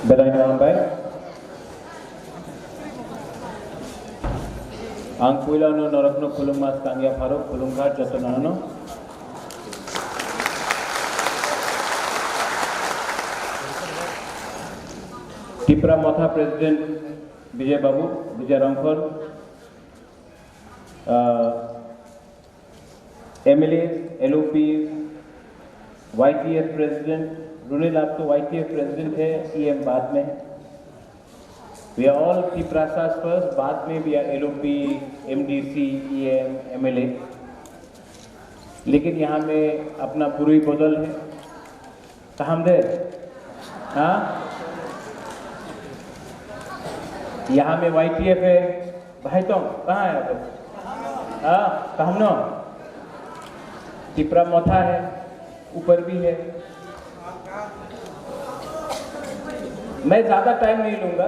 Berai nambai. Ang puila no norakno kulung mas kangya paro kulung kar jatanano. Tipra Motha President Vijay Babu, Vijay Ramphal, MLAs, LOPs, YTF President, रुनिल आप तो YTF President है, EM बाद में है. We are all Tiprasas first, बाद में भी LOP, MDC, EM, MLA. लेकिन यहाँ में अपना पूरी बदल है. कहाँ दे? हाँ? यहाँ में YTF है. भाई तो कहाँ है आप? हाँ, कहाँ ना? टिपरा मोथा है, ऊपर भी है. मैं ज़्यादा टाइम नहीं लूँगा.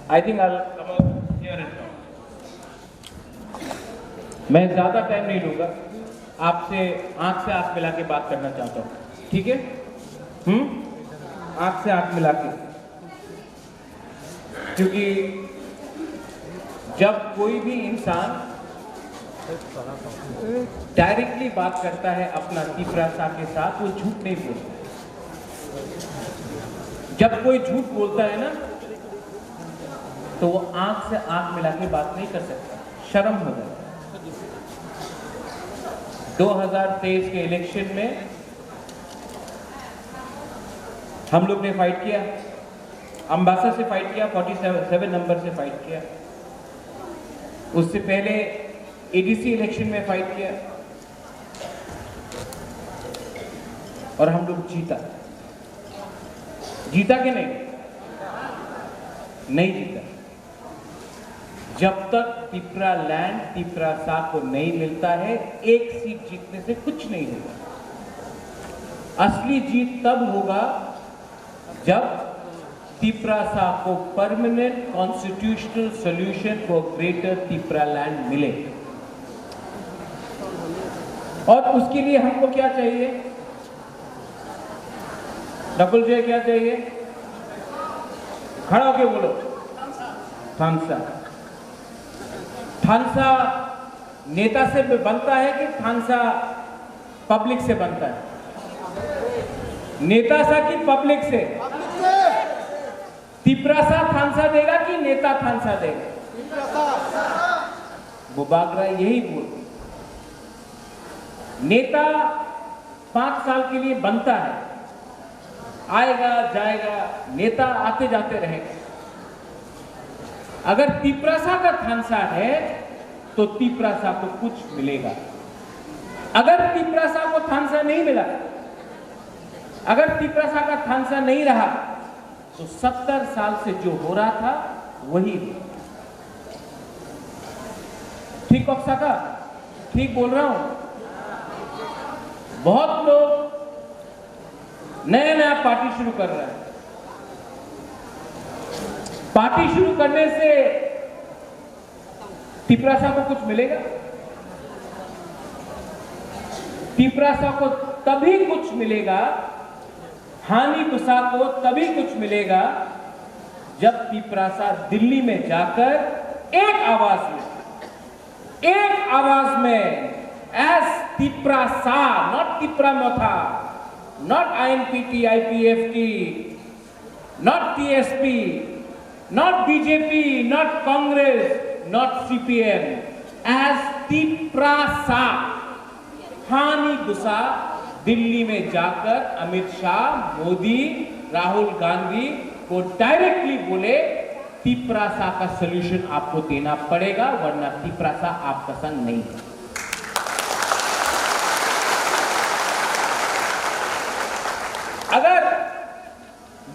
I think I'll come out here and talk. मैं ज़्यादा टाइम नहीं लूँगा. आपसे आँख से आँख मिला के बात करना चाहता हूँ. ठीक है? आँख से आँख मिला के. क्योंकि जब कोई भी इंसान डायरेक्टली बात करता है अपना तिपरासा के साथ, वो झूठ नहीं बोलता. जब कोई झूठ बोलता है ना, तो वो आंख से आंख मिला के बात नहीं कर सकता. शर्म हो जाता है. 2023 के इलेक्शन में हम लोग ने फाइट किया. अंबासा से फाइट किया, 47 नंबर से फाइट किया. उससे पहले एडीसी इलेक्शन में फाइट किया और हम लोग जीता. जीता कि नहीं? नहीं जीता. जब तक तिपरा लैंड तिपरासा को नहीं मिलता है, एक सीट जीतने से कुछ नहीं होगा. असली जीत तब होगा जब तिपरासा को permanent constitutional solution for greater Tipra land मिले. और उसके लिए हमको क्या चाहिए? नकुल जी क्या चाहिए? खड़ा होके बोलो. थानसा. थानसा नेता से बनता है कि थानसा पब्लिक से बनता है? नेता सा कि पब्लिक से? तिपरासा थानसा देगा कि नेता थानसा देगा? वो बागरा यही बोल. नेता 5 साल के लिए बनता है, आएगा जाएगा, नेता आते जाते रहेगा. अगर तिपरासा का थानसा है तो तिपरासा को कुछ मिलेगा. अगर तिपरासा को थानसा नहीं मिला, अगर तिपरासा का थानसा नहीं रहा, तो 70 साल से जो हो रहा था वही. ठीक ऑक्सा का? ठीक बोल रहा हूं? बहुत लोग नया नया पार्टी शुरू कर रहे हैं. पार्टी शुरू करने से तिपरासा को कुछ मिलेगा? तिपरासा को तभी कुछ मिलेगा, हानि गुस्सा को तभी कुछ मिलेगा जब तिपरासा दिल्ली में जाकर एक आवाज में S Tiprasa, not Tipra Motha, not INPT, IPFT, not TSP, not BJP, not Congress, not CPM, as Tiprasa हानि गुस्सा दिल्ली में जाकर अमित शाह, मोदी, राहुल गांधी को डायरेक्टली बोले तिपरासा का सॉल्यूशन आपको देना पड़ेगा, वरना तिपरासा आपका संग नहीं है. अगर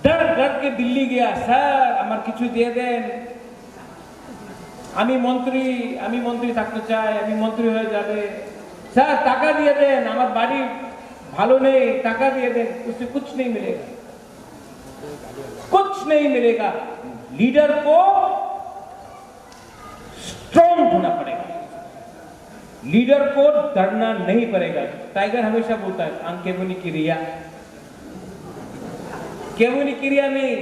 डर डर के दिल्ली गया, सर আমার কিছু দিয়ে দেন, আমি মন্ত্রী থাকতে চাই, আমি মন্ত্রী হয়ে যাবে, স্যার টাকা দিয়ে দেন, আমার বাড়ি ভালো নেই, টাকা দিয়ে দেন, उससे कुछ नहीं मिलेगा. कुछ नहीं मिलेगा. लीडर को स्ट्रॉन्ग होना पड़ेगा. लीडर को डरना नहीं पड़ेगा. टाइगर हमेशा बोलता है आंखें बनी की रिया. केवल क्रिया नहीं,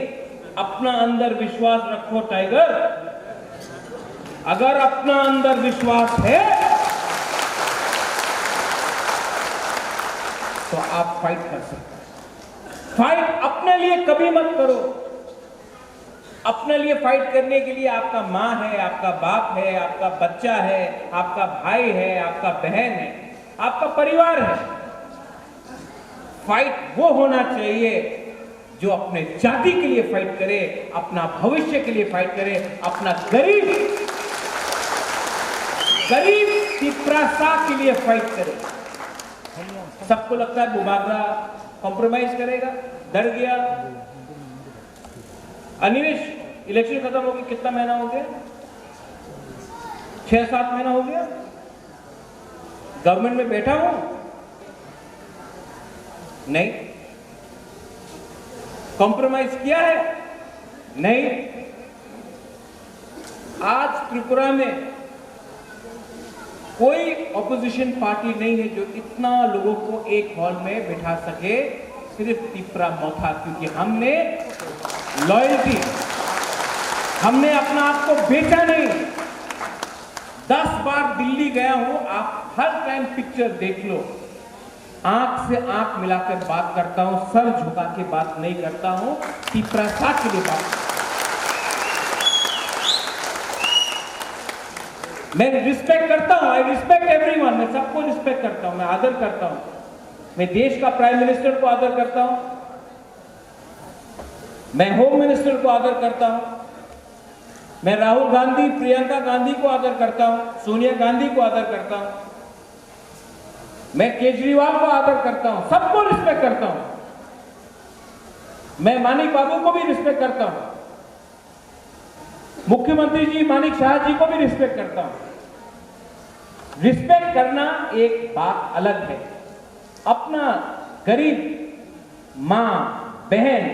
अपना अंदर विश्वास रखो टाइगर। अगर अपना अंदर विश्वास है तो आप फाइट कर सकते हैं। फाइट अपने लिए कभी मत करो। अपने लिए फाइट करने के लिए आपका मां है, आपका बाप है, आपका बच्चा है, आपका भाई है, आपका बहन है, आपका परिवार है। फाइट वो होना चाहिए जो अपने जाति के लिए फाइट करे, अपना भविष्य के लिए फाइट करे, अपना गरीब तिपरासा के लिए फाइट करे। सबको लगता है बुबागरा कॉम्प्रोमाइज करेगा, डर गया। अनिवेश, इलेक्शन खत्म हो गया, कितना महीना हो गया? 6-7 महीना हो गया गवर्नमेंट में बैठा हूं। नहीं कॉम्प्रोमाइज किया है, नहीं। आज त्रिपुरा में कोई ऑपोजिशन पार्टी नहीं है जो इतना लोगों को एक हॉल में बिठा सके, सिर्फ तिपरा मोथा। क्योंकि हमने लॉयल्टी, हमने अपना आप को बेचा नहीं। 10 बार दिल्ली गया हूं, आप हर टाइम पिक्चर देख लो, आंख से आंख मिलाकर बात करता हूं, सर झुका के बात नहीं करता हूं, तिपरासा के लिए बात। मैं रिस्पेक्ट करता हूं, आई रिस्पेक्ट एवरीवन। मैं सबको रिस्पेक्ट करता हूं, मैं आदर करता हूं। मैं देश का प्राइम मिनिस्टर को आदर करता हूं, मैं होम मिनिस्टर को आदर करता हूं, मैं राहुल गांधी, प्रियंका गांधी को आदर करता हूं, सोनिया गांधी को आदर करता हूं, मैं केजरीवाल को आदर करता हूं, सबको रिस्पेक्ट करता हूं। मैं मानिक बाबू को भी रिस्पेक्ट करता हूं, मुख्यमंत्री जी मानिक शाह जी को भी रिस्पेक्ट करता हूं। रिस्पेक्ट करना एक बात अलग है, अपना गरीब मां, बहन,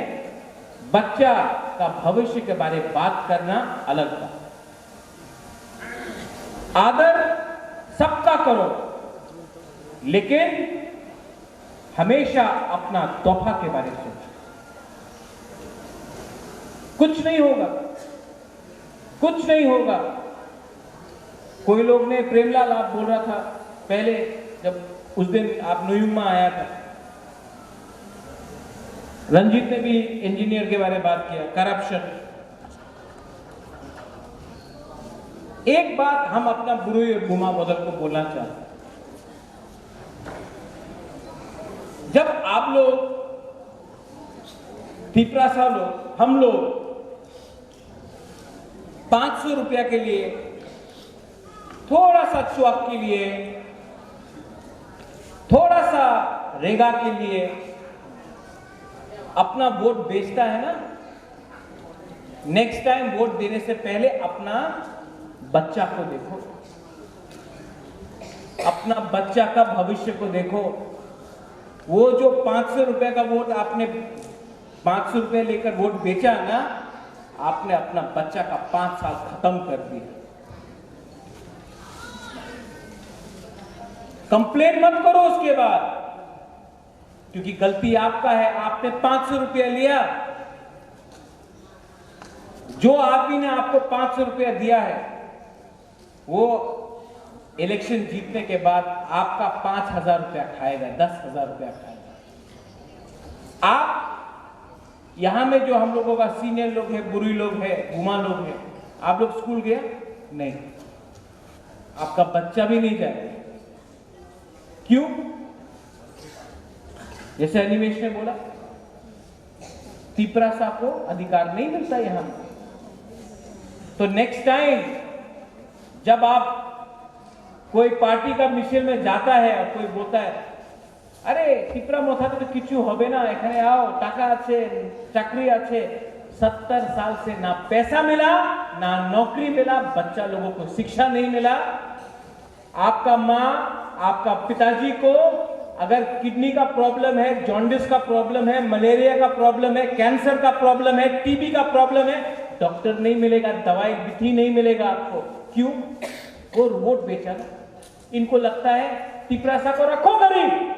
बच्चा का भविष्य के बारे में बात करना अलग बात। आदर सबका करो, लेकिन हमेशा अपना तोहफा के बारे में सोचो। कुछ नहीं होगा, कुछ नहीं होगा। कोई लोग ने, प्रेमलाल आप बोल रहा था पहले, जब उस दिन आप न्यूयॉर्क में आया था, रंजीत ने भी इंजीनियर के बारे में बात किया, करप्शन। एक बात हम अपना बुरुई और गुमा बदल को बोलना चाहते हैं। जब आप लोग, तिपरासा लोग, हम लोग 500 रुपया के लिए, थोड़ा सा चौक के लिए, थोड़ा सा रेगा के लिए अपना वोट बेचता है ना, नेक्स्ट टाइम वोट देने से पहले अपना बच्चा को देखो, अपना बच्चा का भविष्य को देखो। वो जो 500 रुपए का वोट आपने 500 रुपए लेकर वोट बेचा ना, आपने अपना बच्चा का 5 साल खत्म कर दिया। कंप्लेन मत करो उसके बाद, क्योंकि गलती आपका है। आपने 500 रुपया लिया, जो आदमी ने आपको 500 रुपया दिया है, वो इलेक्शन जीतने के बाद आपका 5,000 रुपया खाएगा, 10,000 रुपया खाएगा। आप यहां में जो हम लोगों का सीनियर लोग हैं, बुरी लोग हैं, गुमा लोग हैं, आप लोग स्कूल गया नहीं, आपका बच्चा भी नहीं जाए। क्यों? जैसे अनिमेश ने बोला, तिपरासा को अधिकार नहीं मिलता यहां। तो नेक्स्ट टाइम जब आप कोई पार्टी का मिशन में जाता है और कोई बोलता है, अरे तिपरा मोथा तो किचू होबे ना, एखाने आओ, टाका आछे, चाकरी आछे। 70 साल से ना पैसा मिला, ना नौकरी मिला, बच्चा लोगों को शिक्षा नहीं मिला। आपका माँ, आपका पिताजी को अगर किडनी का प्रॉब्लम है, जॉन्डिस का प्रॉब्लम है, मलेरिया का प्रॉब्लम है, कैंसर का प्रॉब्लम है, टीबी का प्रॉब्लम है, डॉक्टर नहीं मिलेगा, दवाई विधि नहीं मिलेगा आपको। क्यों? वो वोट बेचा ना। इनको लगता है तिपरासा को रखो गरीब,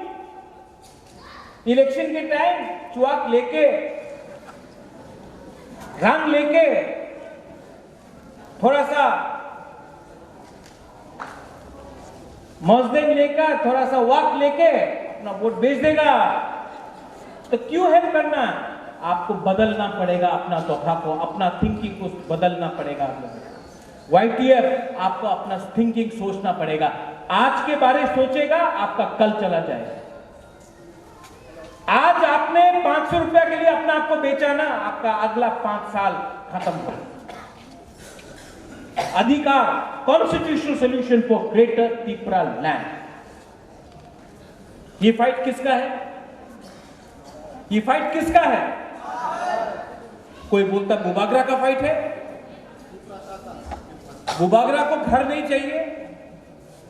इलेक्शन के टाइम चुआक लेके रंग लेके थोड़ा सा मौजदेन लेकर थोड़ा सा वक्त लेके अपना वोट भेज देगा। तो क्यों हेल्प करना? आपको बदलना पड़ेगा अपना तोहफा को, अपना थिंकिंग को बदलना पड़ेगा। YTF आपको अपना थिंकिंग सोचना पड़ेगा। आज के बारे सोचेगा, आपका कल चला जाएगा। आज आपने 500 रुपया के लिए अपना आपको बेचा ना, आपका अगला 5 साल खत्म हो। अधिकार, constitutional solution for greater Tripura land. ये फाइट किसका है? ये फाइट किसका है? कोई बोलता बुबागरा का फाइट है। बुबागरा को घर नहीं चाहिए,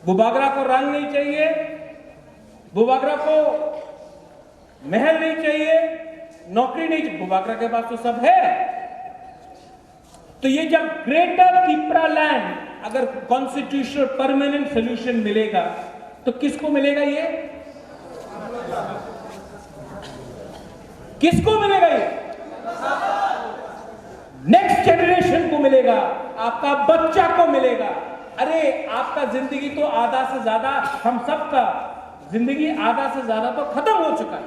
बुबागरा को रंग नहीं चाहिए, बुबागरा को महल नहीं चाहिए, नौकरी नहीं चाहिए। बुबागरा के पास तो सब है। तो ये जब ग्रेटर त्रिपुरा लैंड अगर कॉन्स्टिट्यूशनल परमानेंट सोल्यूशन मिलेगा तो किसको मिलेगा? ये किसको मिलेगा? ये नेक्स्ट जनरेशन को मिलेगा, आपका बच्चा को मिलेगा। अरे आपका जिंदगी तो आधा से ज्यादा, हम सबका जिंदगी आधा से ज्यादा तो खत्म हो चुका है,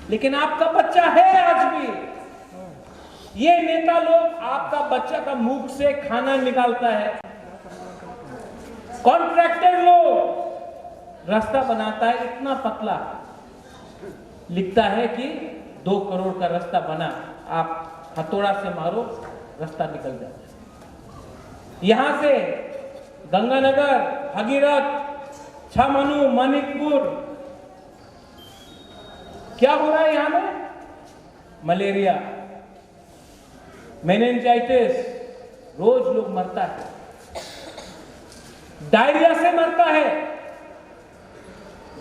लेकिन आपका बच्चा है आज भी। ये नेता लोग आपका बच्चा का मुंह से खाना निकालता है। कॉन्ट्रैक्टर लोग रास्ता बनाता है, इतना पतला लिखता है कि 2 करोड़ का रास्ता बना, आप हथौड़ा से मारो, रास्ता निकल जाता है। यहां से गंगानगर, भगीरथ, छामनू, मणिकपुर, क्या हो रहा है यहां में? मलेरिया, मेनिंजाइटिस, रोज लोग मरता है, डायरिया से मरता है।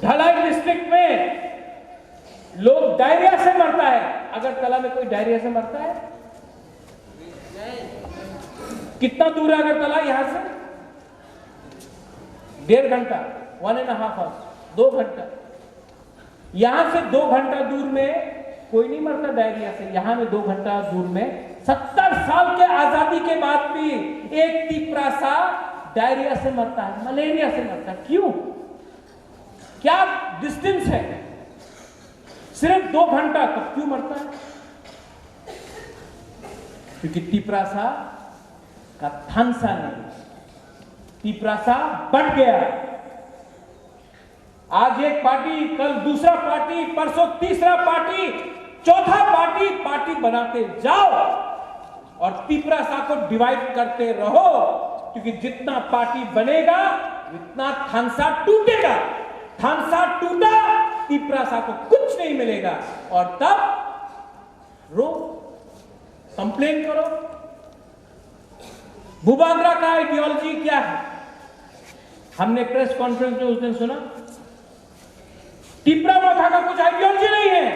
ढलाई डिस्ट्रिक्ट में लोग डायरिया से मरता है। अगरतला में कोई डायरिया से मरता है? कितना दूर है अगरतला यहां से? 1.5 घंटा, 1.5 आवर्स, 2 घंटा। यहां से 2 घंटा दूर में कोई नहीं मरता डायरिया से। यहां में 2 घंटा दूर में 70 साल के आजादी के बाद भी एक तिपरासा डायरिया से मरता है, मलेरिया से मरता है। क्यों? क्या डिस्टेंस है? सिर्फ 2 घंटा, तब क्यों मरता है? क्योंकि तिपरासा का थानसा नहीं, तिपरासा बढ़ गया। आज एक पार्टी, कल दूसरा पार्टी, परसों तीसरा पार्टी, चौथा पार्टी बनाते जाओ और तिपरासा को डिवाइड करते रहो, क्योंकि जितना पार्टी बनेगा उतना थानसा टूटेगा। थानसा टूटा, तिपरासा को कुछ नहीं मिलेगा और तब रो, कंप्लेन करो। बुबागरा का आइडियोलॉजी क्या है? हमने प्रेस कॉन्फ्रेंस में उस दिन सुना, तिपरा मोथा का कुछ आइडियोलॉजी नहीं है।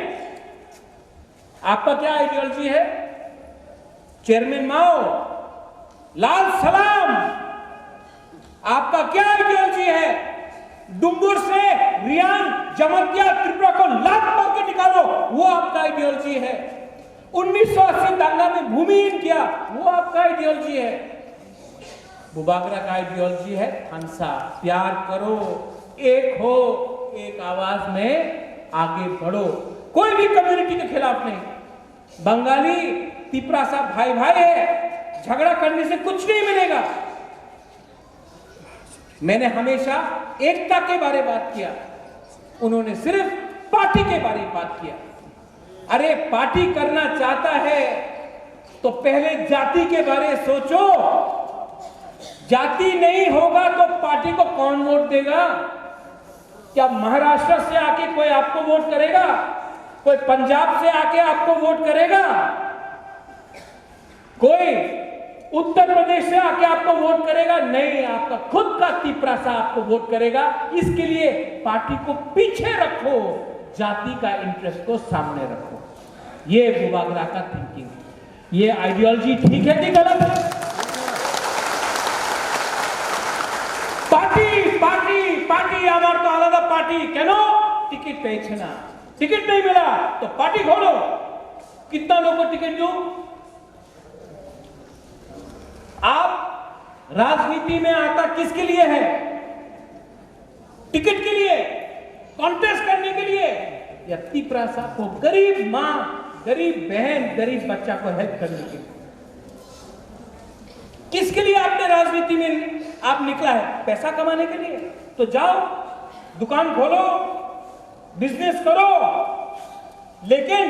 आपका क्या आइडियोलॉजी है? चेयरमैन माओ, लाल सलाम, आपका क्या आइडियोलॉजी है? डुम्बुर से रियान, जमतिया, त्रिपुरा को लात मार के निकालो, वो आपका आइडियोलॉजी है। 1980 दंगा में भूमिहीन किया, वो आपका आइडियोलॉजी है। बुबागरा का आइडियोलॉजी है थानसा, प्यार करो, एक हो, एक आवाज में आगे बढ़ो, कोई भी कम्युनिटी के खिलाफ नहीं। बंगाली तिपरासा भाई भाई है, झगड़ा करने से कुछ नहीं मिलेगा। मैंने हमेशा एकता के बारे में बात किया, उन्होंने सिर्फ पार्टी के बारे में बात किया। अरे पार्टी करना चाहता है तो पहले जाति के बारे में सोचो। जाति नहीं होगा तो पार्टी को कौन वोट देगा? क्या महाराष्ट्र से आके कोई आपको वोट करेगा? कोई पंजाब से आके आपको वोट करेगा? कोई उत्तर प्रदेश से आके आपको वोट करेगा? नहीं, आपका खुद का तिपरासा आपको वोट करेगा। इसके लिए पार्टी को पीछे रखो, जाति का इंटरेस्ट को सामने रखो। ये बुबागरा का थिंकिंग, ये आइडियोलॉजी ठीक है कि गलत है? पार्टी पार्टी पार्टी आमार तो आलादा पार्टी, क्यों? टिकट पेछे ना, टिकट नहीं मिला तो पार्टी खोलो। कितना लोगों को टिकट दूं? आप राजनीति में आता किसके लिए है? टिकट के लिए, कॉन्टेस्ट करने के लिए, या तिपरासा को गरीब मां, गरीब बहन, गरीब बच्चा को हेल्प करने के लिए? किसके लिए आपने राजनीति में आप निकला है? पैसा कमाने के लिए? तो जाओ, दुकान खोलो, बिजनेस करो, लेकिन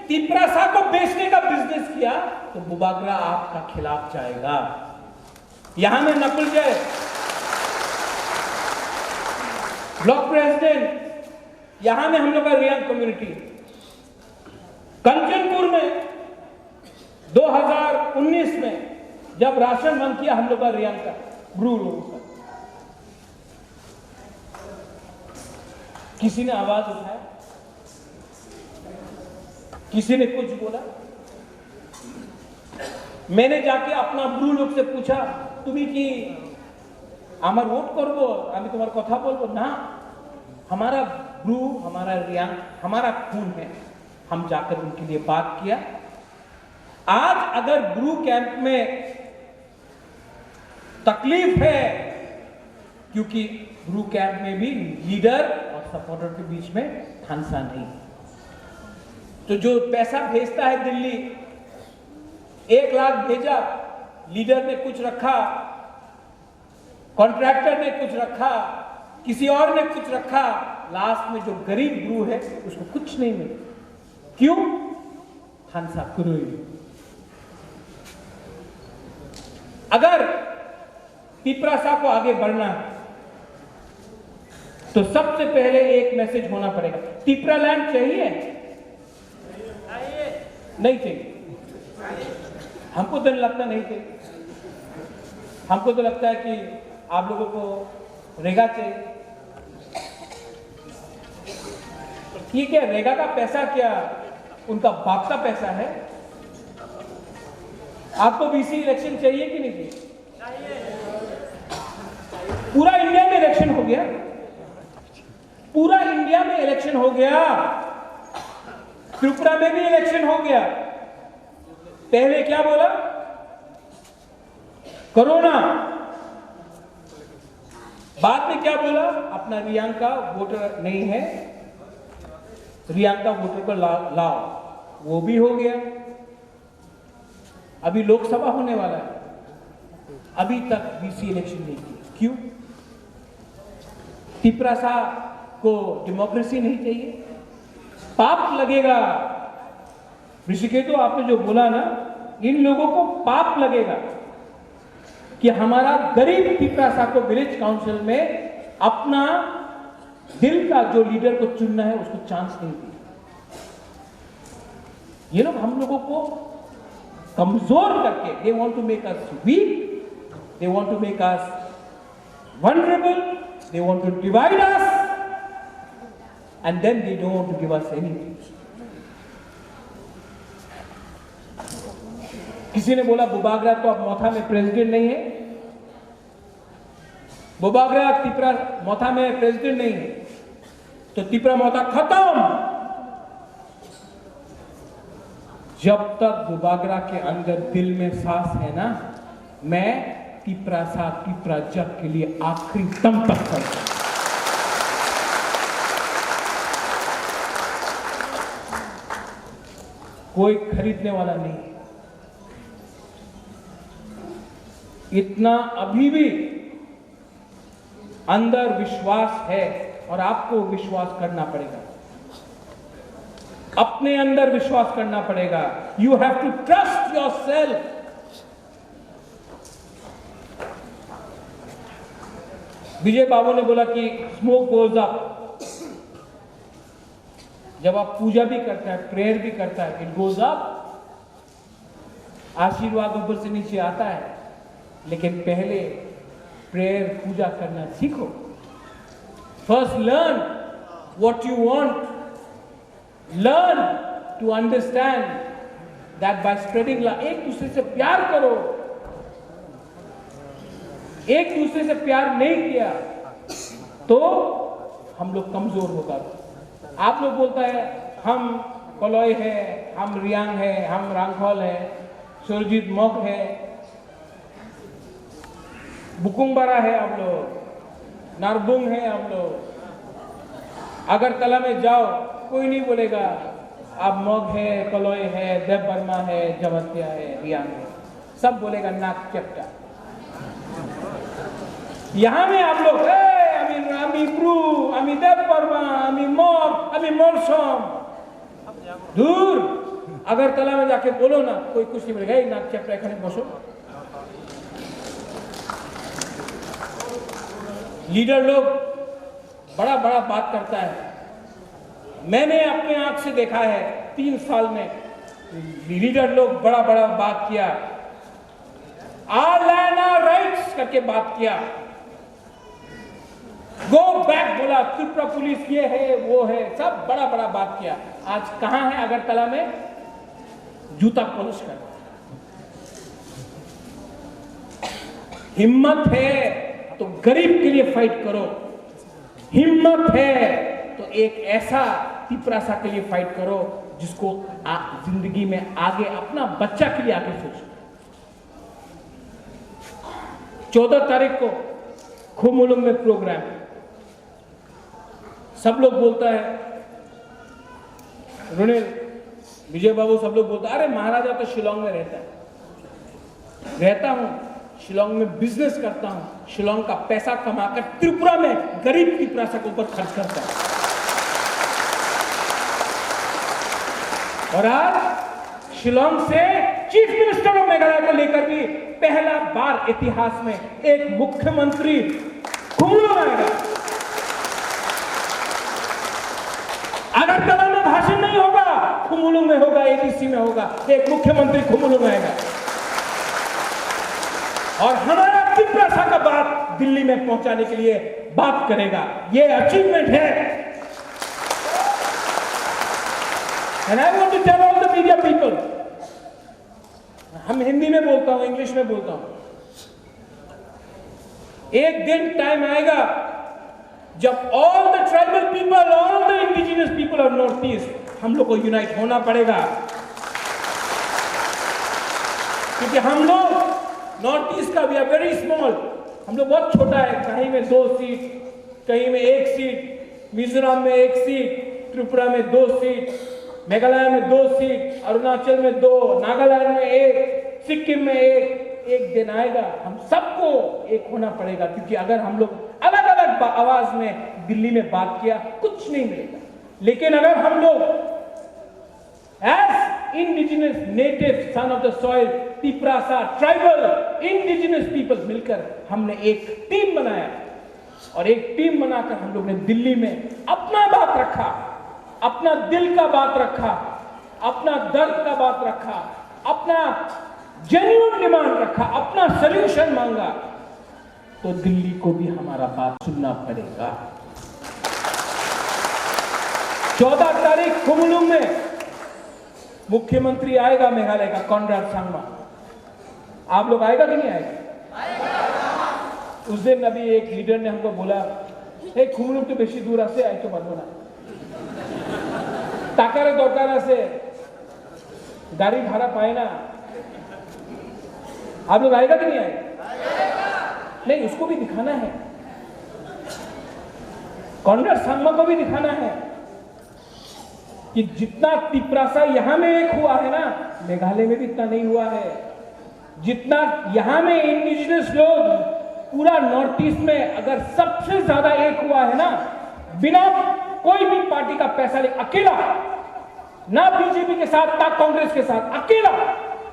तिपरासा को बेचने का बिजनेस किया तो बुबागरा आपका खिलाफ जाएगा। यहां में नकुल जय, ब्लॉक प्रेसिडेंट, यहां में हम लोग का रियांग कम्युनिटी, कंचनपुर में 2019 में जब राशन बंद किया हम लोग का रियांग का ब्रू लोगों का, किसी ने आवाज उठाया? किसी ने कुछ बोला? मैंने जाके अपना ब्रू लोग से पूछा, तुम्हें कि আমার वोट করবো, আমি তোমার কথা বলবো না, हमारा ब्रू, हमारा रियांग, हमारा खून है। हम जाकर उनके लिए बात किया। आज अगर ब्रू कैंप में तकलीफ है, क्योंकि ब्रू कैंप में भी लीडर और सपोर्टर के बीच में थानसा नहीं, तो जो पैसा भेजता है दिल्ली, 1 लाख भेजा, लीडर ने कुछ रखा, कॉन्ट्रैक्टर ने कुछ रखा, किसी और ने कुछ रखा, लास्ट में जो गरीब ब्रू है उसको कुछ नहीं मिला। क्यों? थानसा कुरुई। अगर तिपरासा को आगे बढ़ना है तो सबसे पहले एक मैसेज होना पड़ेगा। तिपरा लैंड चाहिए? नहीं चाहिए। हमको तो लगता नहीं चाहिए। हमको तो लगता है कि आप लोगों को रेगा चाहिए। ठीक है, रेगा का पैसा क्या उनका बाप का पैसा है? आपको बीसी इलेक्शन चाहिए कि नहीं चाहिए? पूरा इंडिया में इलेक्शन हो गया, पूरा इंडिया में इलेक्शन हो गया, त्रिपुरा में भी इलेक्शन हो गया। पहले क्या बोला? कोरोना। बाद में क्या बोला? अपना रियांग का वोटर नहीं है, रियांग का वोटर को लाओ। वो भी हो गया। अभी लोकसभा होने वाला है, अभी तक बीसी इलेक्शन नहीं किया। क्यों? तिपरासा को डेमोक्रेसी नहीं चाहिए? पाप लगेगा। ऋषिकेतु आपने जो बोला ना, इन लोगों को पाप लगेगा कि हमारा गरीब तिपरासा को विलेज काउंसिल में अपना दिल का जो लीडर को चुनना है उसको चांस नहीं दिया। ये लोग हम लोगों को कमजोर करके, they want to make us weak, they want to make us vulnerable, they want to divide us, and then they don't want to give us anything. किसी ने बोला बुबागरा तो अब मोथा में प्रेसिडेंट नहीं है। बुबागरा तिपरा मोथा में प्रेसिडेंट नहीं है, तो तिपरा मोथा खत्म। जब तक बुबागरा के अंदर दिल में सांस है ना, मैं तिपरासा तिपरा जग के लिए आखिरी दम तक करूंगा। कोई खरीदने वाला नहीं। इतना अभी भी अंदर विश्वास है और आपको विश्वास करना पड़ेगा, अपने अंदर विश्वास करना पड़ेगा। You have to trust yourself. Vijay Babu ने बोला कि स्मोक गोज अप। जब आप पूजा भी करता है, प्रेयर भी करता है, इट गोज अप। आशीर्वाद ऊपर से नीचे आता है, लेकिन पहले प्रेयर पूजा करना सीखो। First learn what you want, learn to understand that by spreading love. एक दूसरे से प्यार करो। एक दूसरे से प्यार नहीं किया तो हम लोग कमजोर होगा। आप लोग बोलता है हम कलोई है, हम रियांग है, हम रांगखोल है, सुरजीत मोक है, बुकुंगबरा है, हम लोग नारबुंग है, हम लोग अगरतला में जाओ कोई नहीं बोलेगा आप मोग है, कलोई है, देव वर्मा है, जवंतिया है, रियांग है, सब बोलेगा नाक चट्टा। यहां में आप लोग अमी ब्रू, अमी देव वर्मा, अमी मोग, अमी मोरसोम, दूर अगरतला में जाके बोलो ना, कोई कुछ नहीं बोलेगा, नाक चट्टा एखाने बसो। लीडर लोग बड़ा बड़ा बात करता है। मैंने अपने आंख से देखा है 3 साल में लीडर लोग बड़ा बड़ा बात किया, आर लैंड आर राइट्स करके बात किया, गो बैक बोला, त्रिपुरा पुलिस ये है वो है, सब बड़ा बड़ा बात किया। आज कहां है अगरतला में? जूता पॉलिश कर। हिम्मत है तो गरीब के लिए फाइट करो, हिम्मत है तो एक ऐसा तिपरासा के लिए फाइट करो जिसको जिंदगी में आगे अपना बच्चा के लिए आगे सोचो। 14 तारीख को खुमुलुंग में प्रोग्राम, सब लोग बोलता है, रुनिल विजय बाबू सब लोग बोलता है, अरे महाराजा तो शिलोंग में रहता हूं, शिलोंग में बिजनेस करता हूं, शिलोंग का पैसा कमाकर त्रिपुरा में गरीब तिपरासा के ऊपर खर्च करता है। और आज शिलोंग से चीफ मिनिस्टर ऑफ मेघालय को लेकर भी पहला बार इतिहास में एक मुख्यमंत्री खुमुलुंग आएगा। अगरतला में भाषण नहीं होगा, खुमुलुंग में होगा, एडीसी में होगा, एक मुख्यमंत्री खुमुलुंग आएगा और हमारा तिपरासा का बात दिल्ली में पहुंचाने के लिए बात करेगा। ये अचीवमेंट है। And I want to tell all the media people, हम हिंदी में बोलता हूं, इंग्लिश में बोलता हूं, एक दिन टाइम आएगा जब all the tribal people, all the indigenous people of North East, हम लोग को यूनाइट होना पड़ेगा, क्योंकि हम लोग नॉर्थ ईस्ट का भी वेरी स्मॉल, हम लोग बहुत छोटा है, कहीं में 2 सीट, कहीं में 1 सीट, मिजोरम में 1 सीट, त्रिपुरा में 2 सीट, मेघालय में 2 सीट, अरुणाचल में 2, नागालैंड में 1, सिक्किम में 1। एक दिन आएगा हम सबको एक होना पड़ेगा, क्योंकि अगर हम लोग अलग अलग आवाज में दिल्ली में बात किया कुछ नहीं मिलेगा। लेकिन अगर हम लोग as indigenous native son of the soil, Tiprasa tribal indigenous people मिलकर हमने एक टीम बनाया और एक टीम बनाकर हम लोग ने दिल्ली में अपना बात रखा, अपना दिल का बात रखा, अपना दर्द का बात रखा, अपना जेन्युइन डिमांड रखा, अपना सॉल्यूशन मांगा, तो दिल्ली को भी हमारा बात सुनना पड़ेगा। 14 तारीख खुमुलुंग में मुख्यमंत्री आएगा मेघालय का, कॉनराड सांगमा। आप लोग आएगा कि नहीं आएगा? उस दिन अभी एक लीडर ने हमको बोला, खुमुलुंग तो बेशी दूर आसे आई तो बात ना टाकारे दरकार से गाड़ी भाड़ा पाए ना। आप लोग आएगा कि नहीं आएगा? नहीं, उसको भी दिखाना है, कॉनराड सांगमा को भी दिखाना है कि जितना तिपरासा यहां में एक हुआ है ना, मेघालय में भी इतना नहीं हुआ है। जितना यहां में इंडिजिनस लोग पूरा नॉर्थ ईस्ट में अगर सबसे ज्यादा एक हुआ है ना, बिना कोई भी पार्टी का पैसा ले, अकेला, ना बीजेपी के साथ ना कांग्रेस के साथ, अकेला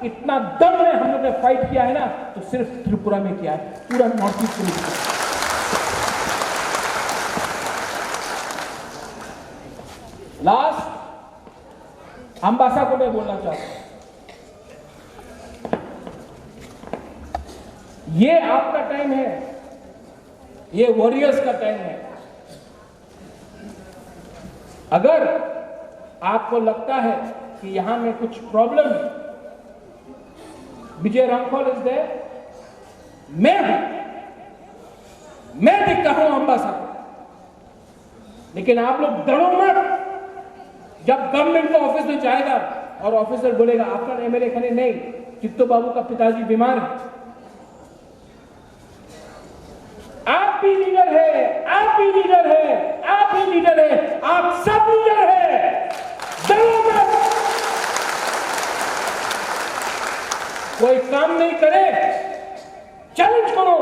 इतना दम में हम लोग ने फाइट किया है ना, तो सिर्फ त्रिपुरा में किया है, पूरा नॉर्थ ईस्ट में किया। लास्ट अंबासा को मैं बोलना चाहता हूं, ये आपका टाइम है, ये वॉरियर्स का टाइम है। अगर आपको लगता है कि यहां में कुछ प्रॉब्लम है, विजय रांगखोल इज देयर, मैं दिखता हूं अंबासा को, लेकिन आप लोग डरो मत, जब गवर्नमेंट का ऑफिस में जाएगा और ऑफिसर बोलेगा आपका एमएलए खने नहीं, चित्तो बाबू का पिताजी बीमार है। आप भी लीडर है, आप भी लीडर है, आप भी लीडर है, आप सब लीडर है। डरो मत। कोई काम नहीं करे, चैलेंज करो।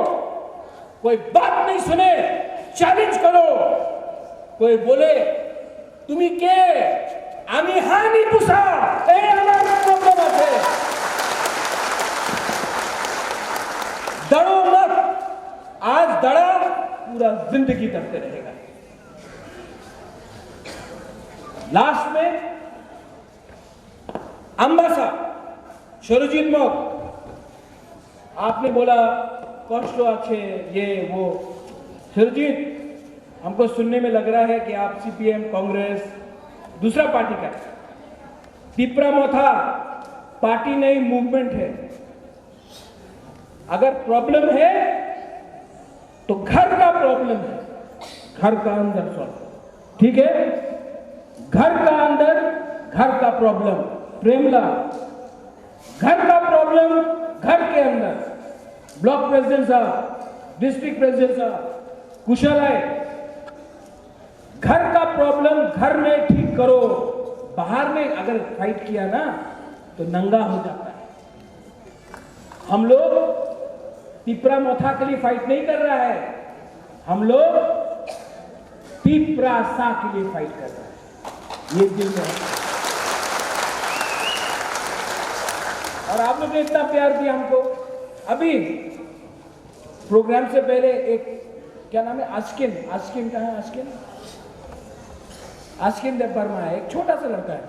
कोई बात नहीं सुने, चैलेंज करो। कोई बोले তুমি কে, আমি হানি পুষা, এই আমার প্রবলেম আছে। डरो मत। आज डरा पूरा जिंदगी डरते रहेगा। लास्ट में अंबासा सुरजीत मौत, आपने बोला कष्ट अच्छे ये वो। सुरजीत, हमको सुनने में लग रहा है कि आप सीपीएम कांग्रेस दूसरा पार्टी का। तिपरा मोथा पार्टी नहीं मूवमेंट है। अगर प्रॉब्लम है तो घर का प्रॉब्लम है, घर का अंदर सॉल्व। ठीक है, घर का अंदर घर का प्रॉब्लम। प्रेमला, घर का प्रॉब्लम घर के अंदर। ब्लॉक प्रेसिडेंट साहब, डिस्ट्रिक्ट प्रेसिडेंट साहब, कुशल है। घर का प्रॉब्लम घर में ठीक करो। बाहर में अगर फाइट किया ना तो नंगा हो जाता है। हम लोग तिपरा मोथा के लिए फाइट नहीं कर रहा है, हम लोग तिपरा सा के लिए फाइट कर रहे हैं। ये दिल में है। और आप लोग ने इतना प्यार दिया हमको। अभी प्रोग्राम से पहले एक क्या नाम है, आस्किन, आस्किन कहाँ है? आस्किन, आस्किन देव वर्मा है, एक छोटा सा लड़का है।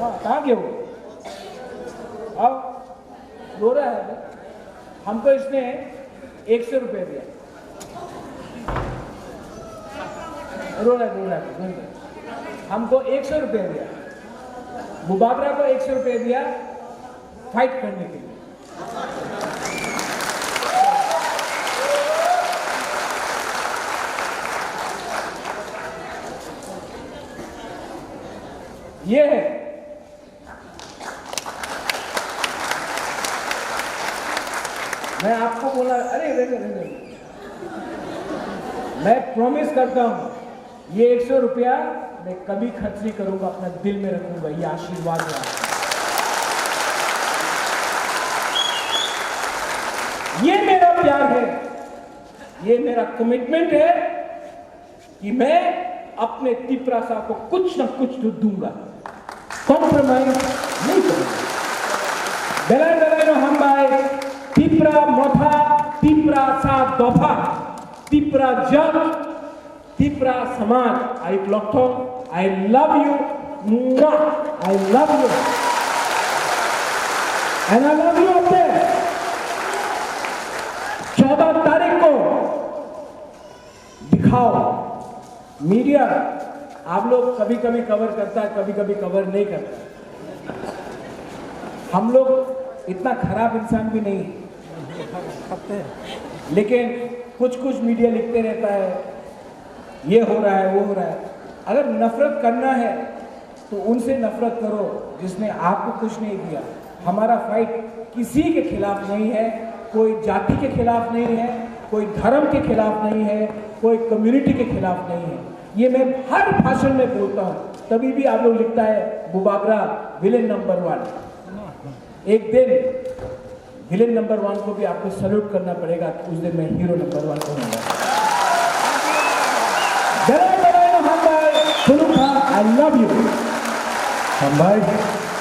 हाँ, कहाँ गए वो? अब रो रहा है। हमको इसने 100 रुपये दिया। रो रहा है। हमको 100 रुपये दिया। बुबागरा को 100 रुपये दिया फाइट करने के लिए। ये है। मैं आपको बोला, अरे रहने, मैं प्रॉमिस करता हूं ये 100 रुपया मैं कभी खर्च नहीं करूंगा, अपना दिल में रखूंगा। ये आशीर्वाद है। ये मेरा प्यार है, ये मेरा कमिटमेंट है कि मैं अपने तिपरा साहब को कुछ ना कुछ तो दूंगा, कॉम्प्रोमाइज नहीं करूंगा। बेलाय हम भाई तिपरा मोथा, तिपरा सा दफा, तिपरा जग, तिपरा समाज। आई लॉक्थो, I love you, I love you and I love you. अपने 14 तारीख को दिखाओ। मीडिया आप लोग कभी कभी कवर करता है, कभी कभी कवर नहीं करता। हम लोग इतना खराब इंसान भी नहीं, लेकिन कुछ कुछ मीडिया लिखते रहता है ये हो रहा है, वो हो रहा है। अगर नफरत करना है तो उनसे नफरत करो जिसने आपको कुछ नहीं दिया। हमारा फाइट किसी के खिलाफ नहीं है, कोई जाति के खिलाफ नहीं है, कोई धर्म के खिलाफ नहीं है, कोई कम्युनिटी के खिलाफ नहीं है। ये मैं हर भाषण में बोलता हूँ। तभी भी आप लोग लिखता है बुबागरा विलेन नंबर 1। एक दिन विलेन नंबर 1 को भी आपको सैल्यूट करना पड़ेगा। उस दिन मैं हीरो नंबर 1 होऊंगा। I love you.